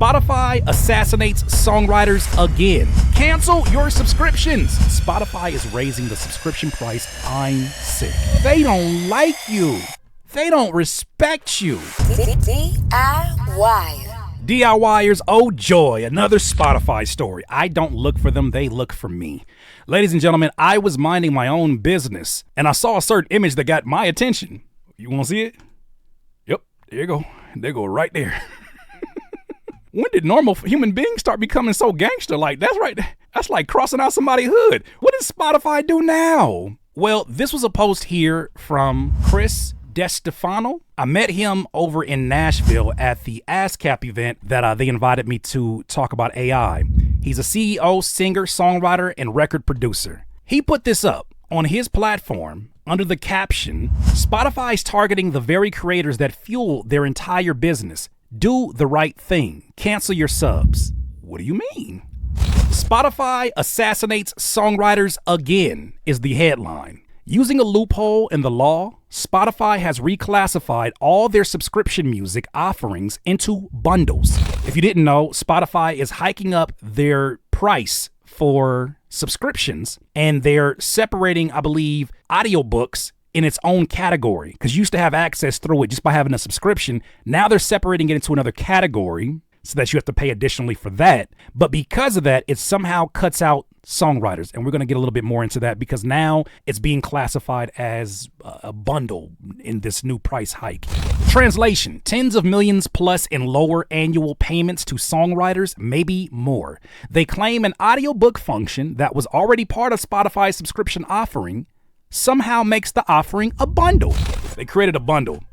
Spotify assassinates songwriters again. Cancel your subscriptions. Spotify is raising the subscription price. I'm sick. They don't like you. They don't respect you. DIYers, oh joy, another Spotify story. I don't look for them, they look for me. Ladies and gentlemen, I was minding my own business and I saw a certain image that got my attention. You want to see it? Yep, there you go. They go right there. When did normal human beings start becoming so gangster? Like, that's right. That's like crossing out somebody's hood. What does Spotify do now? Well, this was a post here from Chris DeStefano. I met him over in Nashville at the ASCAP event that they invited me to talk about AI. He's a CEO, singer, songwriter, and record producer. He put this up on his platform under the caption, Spotify is targeting the very creators that fuel their entire business. Do the right thing. Cancel your subs. What do you mean? Spotify assassinates songwriters again is the headline. Using a loophole in the law, Spotify has reclassified all their subscription music offerings into bundles. If you didn't know, Spotify is hiking up their price for subscriptions and they're separating, I believe, audiobooks in its own category, because you used to have access through it just by having a subscription. Now they're separating it into another category so that you have to pay additionally for that. But because of that, it somehow cuts out songwriters. And we're going to get a little bit more into that because now it's being classified as a bundle in this new price hike. Translation, tens of millions plus in lower annual payments to songwriters, maybe more. They claim an audiobook function that was already part of Spotify's subscription offering somehow makes the offering a bundle. They created a bundle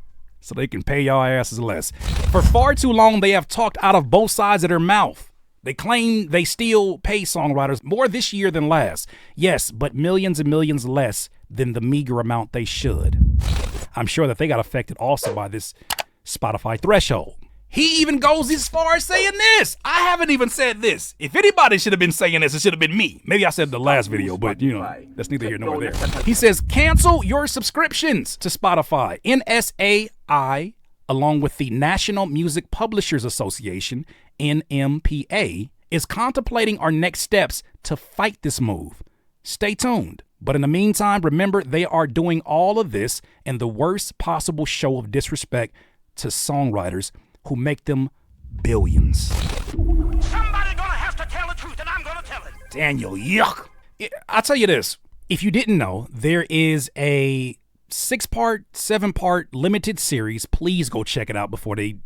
so they can pay y'all asses less. For far too long, they have talked out of both sides of their mouth. They claim they still pay songwriters more this year than last. Yes, but millions and millions less than the meager amount they should. I'm sure that they got affected also by this Spotify threshold. He even goes as far as saying this. I haven't even said this. If anybody should have been saying this, it should have been me. Maybe I said the last video, but you know, that's neither here nor there. He says, cancel your subscriptions to Spotify. NSAI, along with the National Music Publishers Association, NMPA, is contemplating our next steps to fight this move. Stay tuned. But in the meantime, remember, they are doing all of this in the worst possible show of disrespect to songwriters who make them billions. Somebody gonna have to tell the truth, and I'm gonna tell it. Daniel, yuck. I'll tell you this. If you didn't know, there is a 6-part, 7-part limited series. Please go check it out before they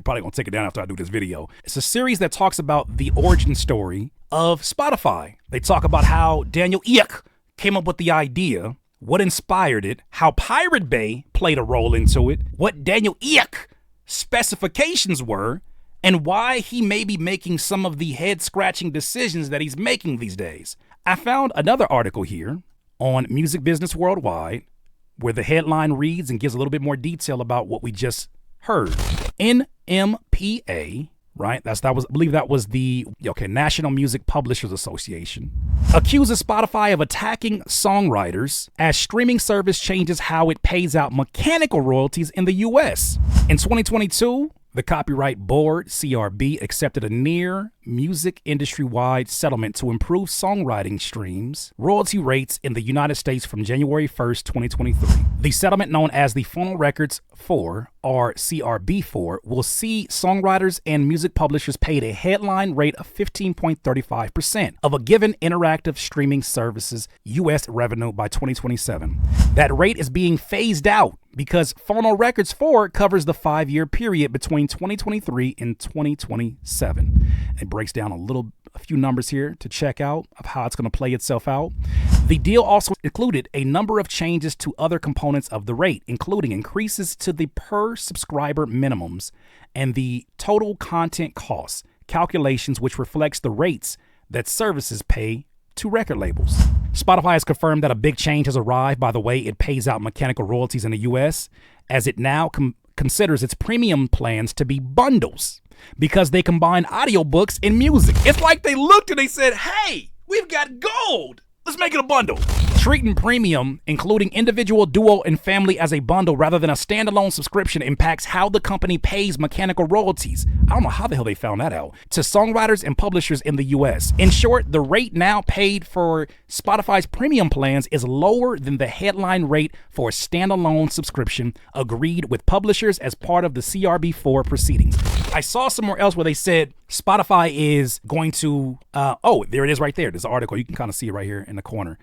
probably gonna take it down after I do this video. It's a series that talks about the origin story of Spotify. They talk about how Daniel Ek came up with the idea, what inspired it, how Pirate Bay played a role into it, what Daniel Ek specifications were, and why he may be making some of the head-scratching decisions that he's making these days. I found another article here on Music Business Worldwide where the headline reads and gives a little bit more detail about what we just heard. NMPA, right? I believe that was the National Music Publishers Association, accuses Spotify of attacking songwriters as streaming service changes how it pays out mechanical royalties in the US. In 2022, the Copyright Board, CRB, accepted a near music industry-wide settlement to improve songwriting streams royalty rates in the United States from January 1st, 2023. The settlement, known as the Phono Records 4, or CRB4, will see songwriters and music publishers paid a headline rate of 15.35% of a given interactive streaming service's U.S. revenue by 2027. That rate is being phased out because Phono Records 4 covers the 5-year period between 2023 and 2027. It breaks down a few numbers here to check out of how it's going to play itself out. The deal also included a number of changes to other components of the rate, including increases to the per subscriber minimums and the total content costs calculations, which reflects the rates that services pay to record labels. Spotify has confirmed that a big change has arrived by the way it pays out mechanical royalties in the US, as it now considers its premium plans to be bundles because they combine audiobooks and music. It's like they looked and they said, hey, we've got gold. Let's make it a bundle. Treating premium, including individual, duo, and family as a bundle rather than a standalone subscription impacts how the company pays mechanical royalties. I don't know how the hell they found that out. To songwriters and publishers in the US. In short, the rate now paid for Spotify's premium plans is lower than the headline rate for a standalone subscription agreed with publishers as part of the CRB4 proceedings. I saw somewhere else where they said Spotify is going to, oh, there it is right there. There's an article. You can kind of see it right here in the corner.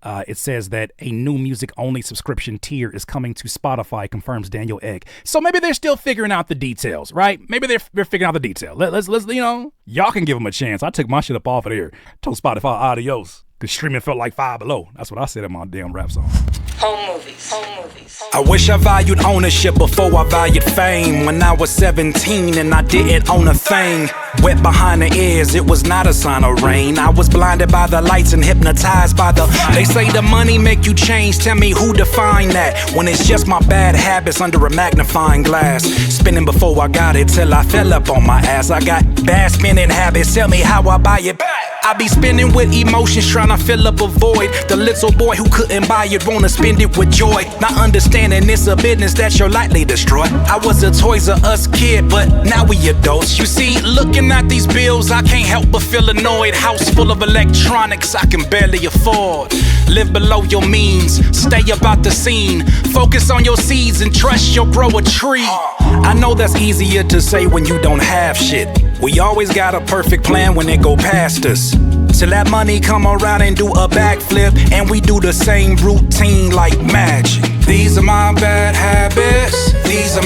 It says that a new music-only subscription tier is coming to Spotify, confirms Daniel Ek. So maybe they're still figuring out the details, right? Maybe they're figuring out the detail. Let's you know, y'all can give them a chance. I took my shit up off of there. Told Spotify adios, because streaming felt like Five Below. That's what I said in my damn rap song. Home movies. Home movies. I wish I valued ownership before I valued fame. When I was 17 and I didn't own a thing. Wet behind the ears, it was not a sign of rain. I was blinded by the lights and hypnotized by the. They say the money make you change, tell me who defined that. When it's just my bad habits under a magnifying glass. Spinning before I got it till I fell up on my ass. I got bad spinning habits, tell me how I buy it back. I be spinning with emotions, trying to fill up a void. The little boy who couldn't buy it, wanna spend it with joy. Not understanding it's a business that you'll likely destroy. I was a Toys R Us kid, but now we adults. You see, looking at these bills, I can't help but feel annoyed. House full of electronics I can barely afford. Live below your means, stay about the scene. Focus on your seeds and trust you'll grow a tree. I know that's easier to say when you don't have shit. We always got a perfect plan when it go past us. Till that money come around and do a backflip, and we do the same routine like magic. These are my bad habits. These are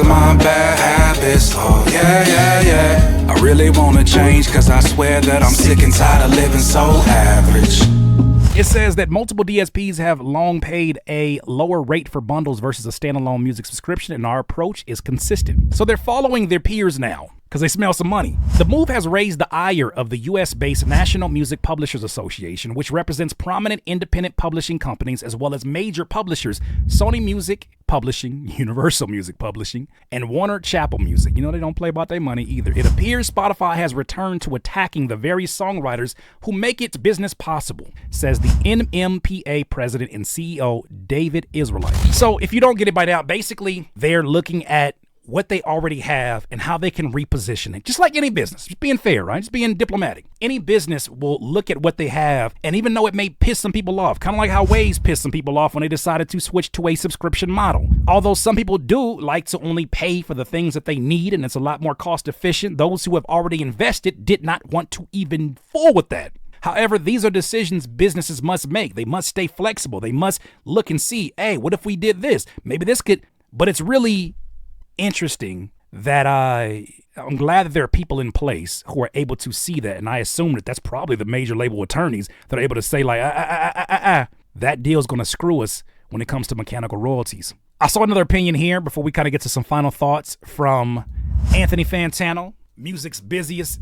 my bad habits. Oh yeah. I really wanna change, cause I swear that I'm sick and tired of living so average. It says that multiple DSPs have long paid a lower rate for bundles versus a standalone music subscription, and our approach is consistent. So they're following their peers now, because they smell some money. The move has raised the ire of the US-based National Music Publishers Association, which represents prominent independent publishing companies as well as major publishers, Sony Music Publishing, Universal Music Publishing, and Warner Chappell Music. You know, they don't play about their money either. It appears Spotify has returned to attacking the very songwriters who make its business possible, says the NMPA president and CEO, David Israelite. So if you don't get it by now, basically they're looking at what they already have and how they can reposition it. Just like any business, just being fair, right? Just being diplomatic. Any business will look at what they have, and even though it may piss some people off, kind of like how Waze pissed some people off when they decided to switch to a subscription model. Although some people do like to only pay for the things that they need, and it's a lot more cost efficient, those who have already invested did not want to even fool with that. However, these are decisions businesses must make. They must stay flexible. They must look and see, hey, what if we did this? Maybe this could, but it's really interesting that I'm glad that there are people in place who are able to see that, and I assume that that's probably the major label attorneys that are able to say like, that deal's gonna screw us when it comes to mechanical royalties. I saw another opinion here before we kind of get to some final thoughts from Anthony Fantino, music's busiest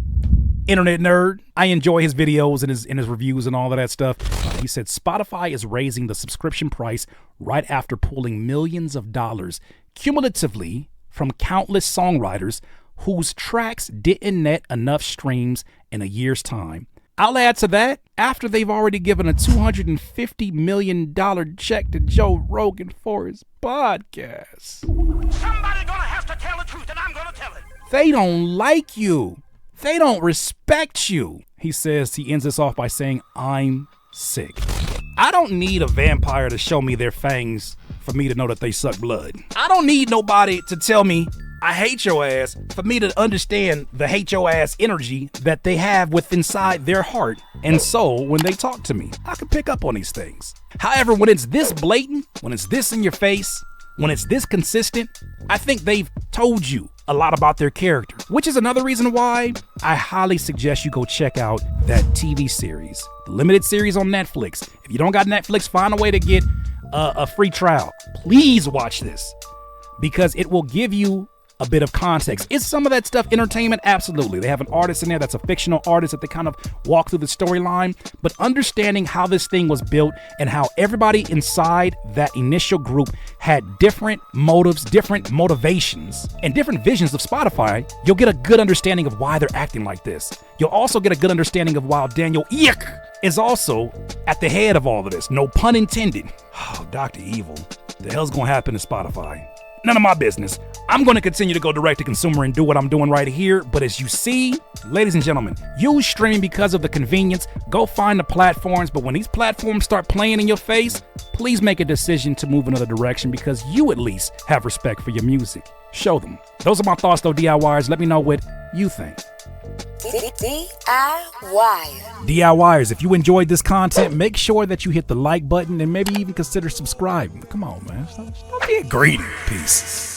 internet nerd. I enjoy his videos and his reviews and all of that stuff. He said Spotify is raising the subscription price right after pulling millions of dollars cumulatively from countless songwriters whose tracks didn't net enough streams in a year's time. I'll add to that, after they've already given a $250 million check to Joe Rogan for his podcast. Somebody gonna have to tell the truth, and I'm gonna tell it. They don't like you. They don't respect you. He says, he ends this off by saying, I'm sick. I don't need a vampire to show me their fangs for me to know that they suck blood. I don't need nobody to tell me I hate your ass for me to understand the hate your ass energy that they have within inside their heart and soul when they talk to me. I can pick up on these things. However, when it's this blatant, when it's this in your face, when it's this consistent, I think they've told you a lot about their character, which is another reason why I highly suggest you go check out that TV series, the limited series on Netflix. If you don't got Netflix, find a way to get a free trial. Please watch this, because it will give you a bit of context. Is some of that stuff entertainment? Absolutely. They have an artist in there that's a fictional artist that they kind of walk through the storyline, but understanding how this thing was built and how everybody inside that initial group had different motives, different motivations, and different visions of Spotify, you'll get a good understanding of why they're acting like this. You'll also get a good understanding of why Daniel Ek is also at the head of all of this. No pun intended. Oh, Dr. Evil. The hell's gonna happen to Spotify? None of my business. I'm gonna continue to go direct to consumer and do what I'm doing right here. But as you see, ladies and gentlemen, use streaming because of the convenience. Go find the platforms. But when these platforms start playing in your face, please make a decision to move another direction because you at least have respect for your music. Show them. Those are my thoughts though, DIYers. Let me know what you think. DIYers, if you enjoyed this content, make sure that you hit the like button and maybe even consider subscribing. Come on, man. Stop being greedy. Peace.